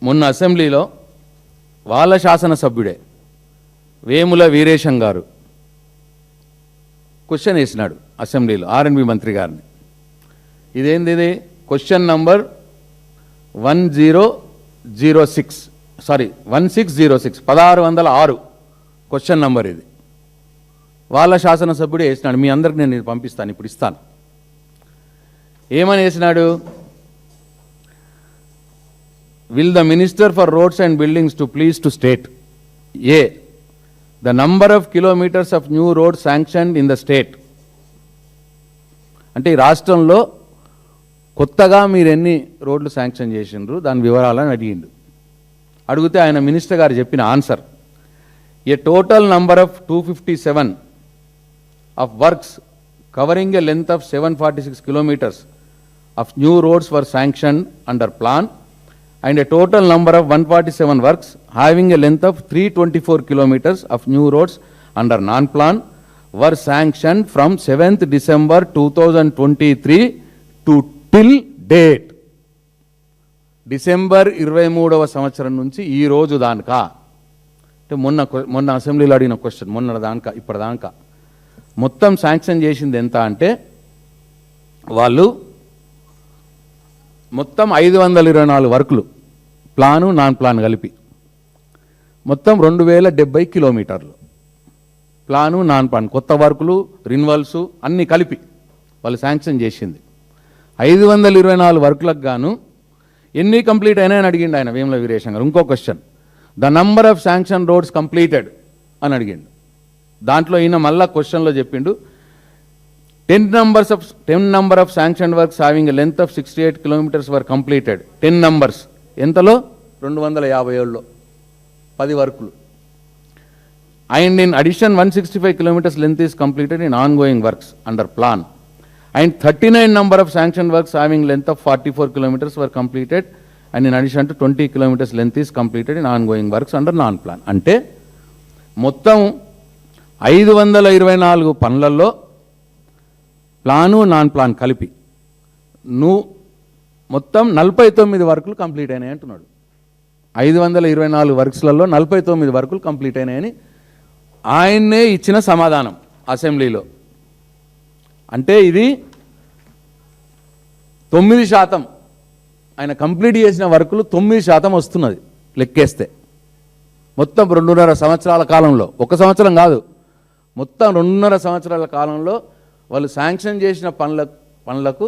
మొన్న అసెంబ్లీలో వాళ్ళ శాసనసభ్యుడే వేముల వీరేశం గారు క్వశ్చన్ వేసినాడు అసెంబ్లీలో ఆర్ఎండ్బి మంత్రి గారిని. ఇదేంది? ఇది క్వశ్చన్ నంబర్ 1606 1606 క్వశ్చన్ నంబర్ ఇది. వాళ్ళ శాసనసభ్యుడే వేసినాడు. మీ అందరికి నేను ఇది పంపిస్తాను, ఇప్పుడు ఇస్తాను. ఏమని వేసినాడు? Will the Minister for Roads and Buildings to please to state A. The number of kilometers of new roads sanctioned in the state. అంటే ఈ రాష్ట్రంలో కొత్తగా మీరు ఎన్ని రోడ్లు శాంక్షన్ చేసిండ్రు దాని వివరాలని అడిగిండు. అడిగితే ఆయన మినిస్టర్ గారు చెప్పిన answer, a total number of 257 of works covering a length of 746 kilometers of new roads were sanctioned under plan, and a total number of 147 works having a length of 324 kilometers of new roads under non-plan were sanctioned from 7th December 2023 to till date. December 23వ సంవత్సరం నుంచి ఈ రోజు దానికా, అంటే మొన్న అసెంబ్లీలో అడిగిన question, మొన్న దానికా ఇప్పటిదాకా మొత్తం శాంక్షన్ చేసింది ఎంత అంటే వాళ్ళు మొత్తం 524 వర్కులు, ప్లాను నాన్ ప్లాన్ కలిపి మొత్తం 2070 కిలోమీటర్లు. ప్లాను నాన్ ప్లాన్ కొత్త వర్కులు రిన్వల్స్ అన్నీ కలిపి వాళ్ళు శాంక్షన్ చేసింది. 524 వర్కులకు గాను ఎన్ని కంప్లీట్ అయినాయని అడిగిండు ఆయన వేముల వీరేశం గారు. ఇంకో question, the number of sanction roads completed అని అడిగిండు. దాంట్లో ఈయన మళ్ళా క్వశ్చన్లో చెప్పిండు 10 number of sanctioned works having a length of 68 kilometers were completed. 10 numbers ఎంతలో? 257లో 10 వర్కులు. And in addition 165 kilometers length is completed in ongoing works under plan. And 39 number of sanctioned works having length of 44 kilometers were completed, and in addition to 20 kilometers length is completed in ongoing works under non-plan. అంటే మొత్తం 524 పనులలో plan non plan కలిపి మొత్తం 49 వర్కులు complete అయినాయి అంటున్నాడు. 524 వర్క్స్లలో 49 వర్కులు complete అయినాయని ఆయన్నే ఇచ్చిన సమాధానం అసెంబ్లీలో. అంటే ఇది 9%, ఆయన కంప్లీట్ చేసిన వర్కులు 9% వస్తున్నది లెక్కేస్తే. మొత్తం 2.5 సంవత్సరాల కాలంలో, ఒక సంవత్సరం కాదు, మొత్తం 2.5 సంవత్సరాల కాలంలో వాళ్ళు శాంక్షన్ చేసిన పనులకు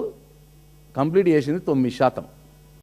కంప్లీట్ చేసింది 9%.